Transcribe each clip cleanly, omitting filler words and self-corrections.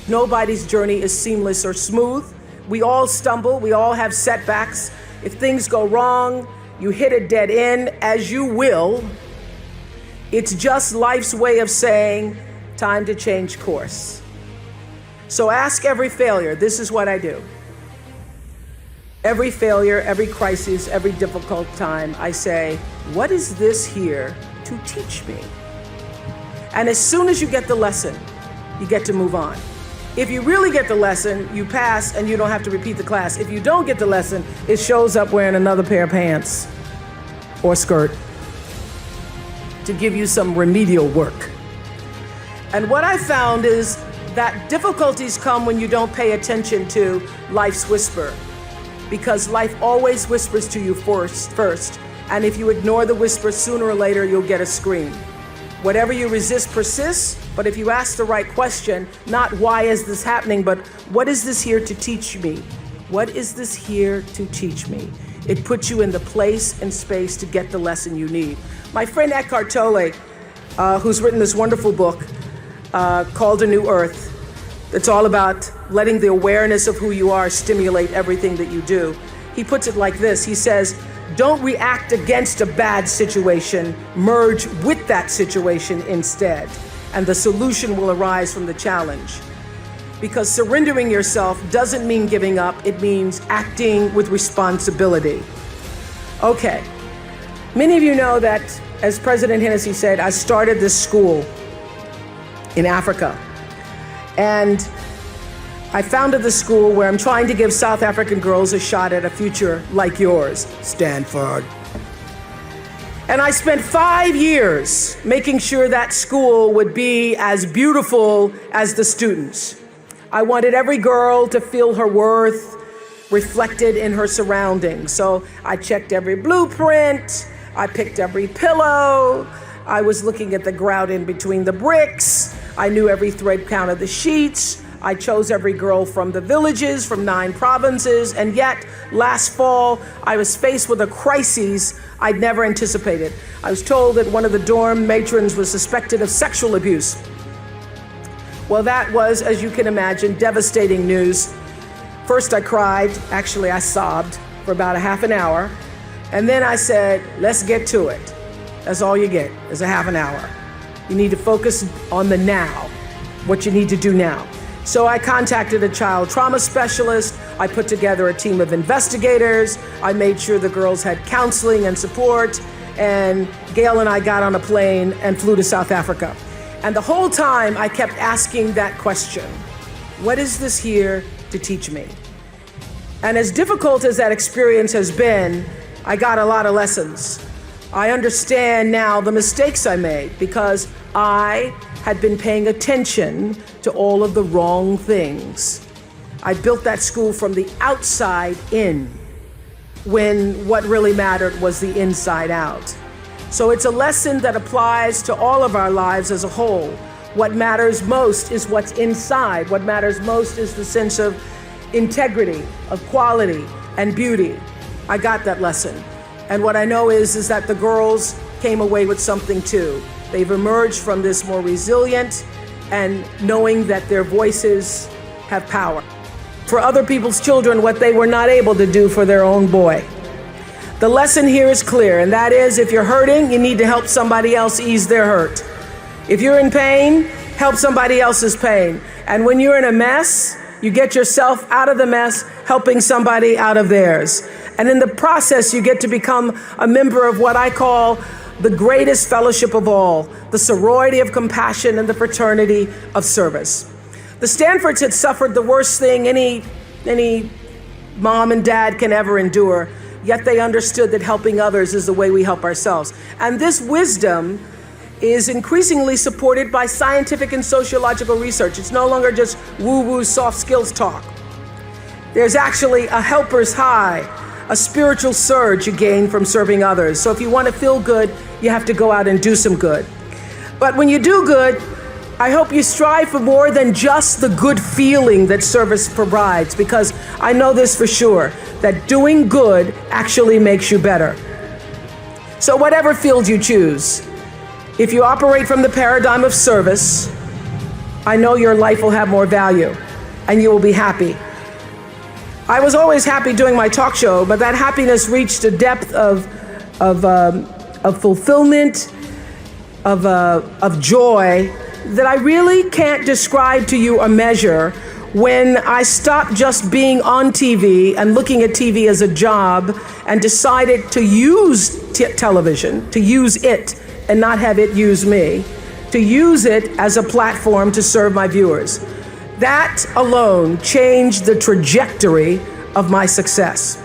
Nobody's journey is seamless or smooth. We all stumble, we all have setbacks. If things go wrong, you hit a dead end, as you will. It's just life's way of saying, time to change course. So ask every failure. This is what I do. Every failure, every crisis, every difficult time, I say, what is this here to teach me? And as soon as you get the lesson, you get to move on. If you really get the lesson, you pass and you don't have to repeat the class. If you don't get the lesson, it shows up wearing another pair of pants or skirt to give you some remedial work. And what I found is that difficulties come when you don't pay attention to life's whisper, because life always whispers to you first. And if you ignore the whisper, sooner or later, you'll get a scream. Whatever you resist persists, but if you ask the right question, not why is this happening, but what is this here to teach me? What is this here to teach me? It puts you in the place and space to get the lesson you need. My friend Eckhart Tolle, who's written this wonderful book called A New Earth, it's all about letting the awareness of who you are stimulate everything that you do. He puts it like this. He says, don't react against a bad situation, merge with that situation instead, and the solution will arise from the challenge. Because surrendering yourself doesn't mean giving up, it means acting with responsibility. Okay, many of you know that, as President Hennessy said, I started this school in Africa. And I founded the school where I'm trying to give South African girls a shot at a future like yours, Stanford. And I spent 5 years making sure that school would be as beautiful as the students. I wanted every girl to feel her worth reflected in her surroundings. So I checked every blueprint, I picked every pillow, I was looking at the grout in between the bricks, I knew every thread count of the sheets, I chose every girl from the villages, from 9 provinces, and yet last fall I was faced with a crisis I'd never anticipated. I was told that one of the dorm matrons was suspected of sexual abuse. Well, that was, as you can imagine, devastating news. First I cried, actually I sobbed for about a half an hour, and then I said, let's get to it. That's all you get, is a half an hour. You need to focus on the now, what you need to do now. So I contacted a child trauma specialist, I put together a team of investigators, I made sure the girls had counseling and support, and Gail and I got on a plane and flew to South Africa. And the whole time I kept asking that question, what is this here to teach me? And as difficult as that experience has been, I got a lot of lessons. I understand now the mistakes I made because I had been paying attention to all of the wrong things. I built that school from the outside in, when what really mattered was the inside out. So it's a lesson that applies to all of our lives as a whole. What matters most is what's inside. What matters most is the sense of integrity, of quality, and beauty. I got that lesson. And what I know is that the girls came away with something too. They've emerged from this more resilient and knowing that their voices have power. For other people's children, what they were not able to do for their own boy. The lesson here is clear, and that is if you're hurting, you need to help somebody else ease their hurt. If you're in pain, help somebody else's pain. And when you're in a mess, you get yourself out of the mess, helping somebody out of theirs. And in the process, you get to become a member of what I call the greatest fellowship of all, the sorority of compassion and the fraternity of service. The Stanfords had suffered the worst thing any mom and dad can ever endure, yet they understood that helping others is the way we help ourselves. And this wisdom is increasingly supported by scientific and sociological research. It's no longer just woo-woo soft skills talk. There's actually a helper's high, a spiritual surge you gain from serving others. So if you want to feel good, you have to go out and do some good. But when you do good, I hope you strive for more than just the good feeling that service provides, because I know this for sure, that doing good actually makes you better. So whatever field you choose, if you operate from the paradigm of service, I know your life will have more value and you will be happy. I was always happy doing my talk show, but that happiness reached a depth of fulfillment, of joy that I really can't describe to you or measure when I stopped just being on TV and looking at TV as a job and decided to use television, to use it and not have it use me, to use it as a platform to serve my viewers. That alone changed the trajectory of my success.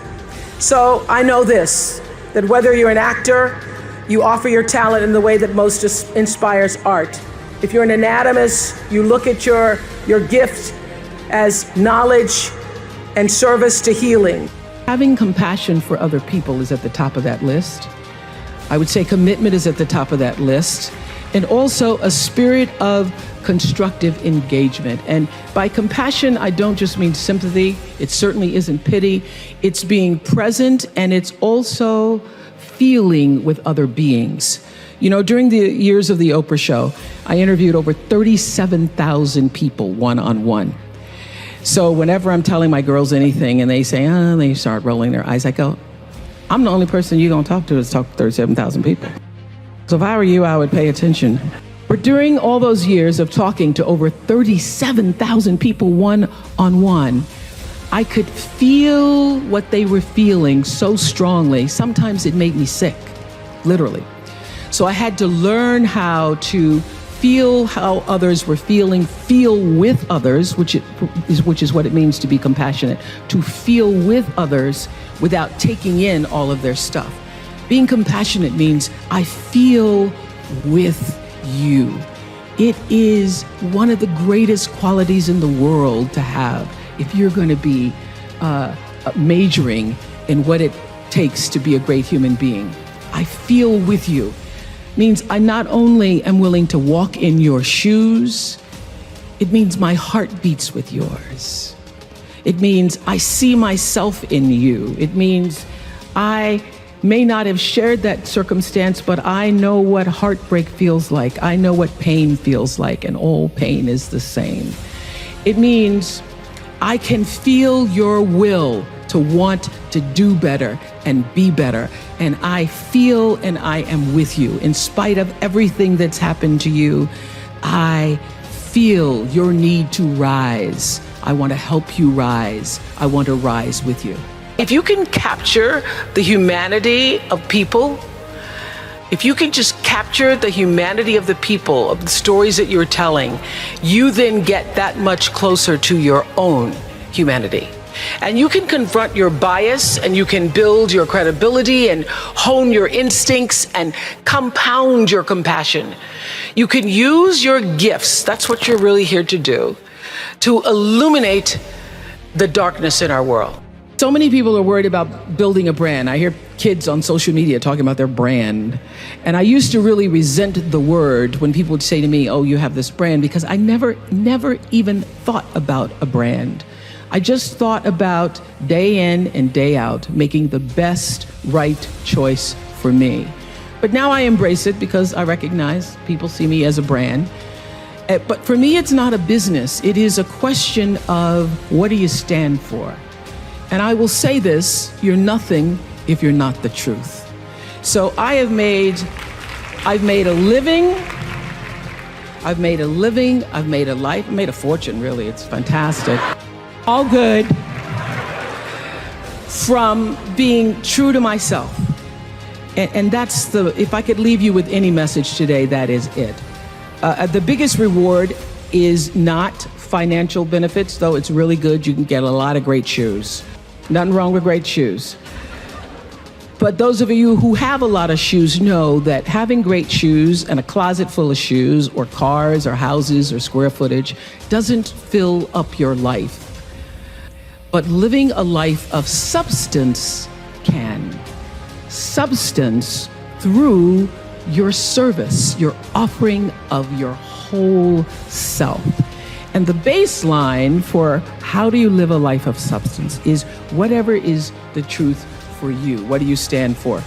So I know this, that whether you're an actor, you offer your talent in the way that most inspires art. If you're an anatomist, you look at your gift as knowledge and service to healing. Having compassion for other people is at the top of that list. I would say commitment is at the top of that list. And also a spirit of constructive engagement. And by compassion, I don't just mean sympathy. It certainly isn't pity. It's being present, and it's also feeling with other beings. You know, during the years of the Oprah show, I interviewed over 37,000 people one-on-one. So whenever I'm telling my girls anything and they say, they start rolling their eyes, I go, I'm the only person you're gonna talk to is talk to 37,000 people. So if I were you, I would pay attention. But during all those years of talking to over 37,000 people one-on-one, I could feel what they were feeling so strongly. Sometimes it made me sick, literally. So I had to learn how to feel how others were feeling, feel with others, which is what it means to be compassionate, to feel with others without taking in all of their stuff. Being compassionate means I feel with you. It is one of the greatest qualities in the world to have if you're going to be majoring in what it takes to be a great human being. I feel with you. Means I not only am willing to walk in your shoes, it means my heart beats with yours. It means I see myself in you. It means I may not have shared that circumstance, but I know what heartbreak feels like. I know what pain feels like, and all pain is the same. It means I can feel your will to want to do better and be better. And I feel and I am with you. In spite of everything that's happened to you, I feel your need to rise. I want to help you rise. I want to rise with you. If you can capture the humanity of people, if you can just capture the humanity of the people, of the stories that you're telling, you then get that much closer to your own humanity. And you can confront your bias, and you can build your credibility and hone your instincts and compound your compassion. You can use your gifts, that's what you're really here to do, to illuminate the darkness in our world. So many people are worried about building a brand. I hear kids on social media talking about their brand. And I used to really resent the word when people would say to me, oh, you have this brand, because I never even thought about a brand. I just thought about day in and day out, making the best right choice for me. But now I embrace it because I recognize people see me as a brand. But for me, it's not a business. It is a question of what do you stand for? And I will say this, you're nothing if you're not the truth. So I've made a living, I've made a life, I've made a fortune, really. It's fantastic. All good from being true to myself. And that's if I could leave you with any message today, that is it. The biggest reward is not financial benefits, though it's really good. You can get a lot of great shoes. Nothing wrong with great shoes. But those of you who have a lot of shoes know that having great shoes and a closet full of shoes or cars or houses or square footage doesn't fill up your life. But living a life of substance can. Substance through your service, your offering of your whole self. And the baseline for how do you live a life of substance is whatever is the truth for you. What do you stand for?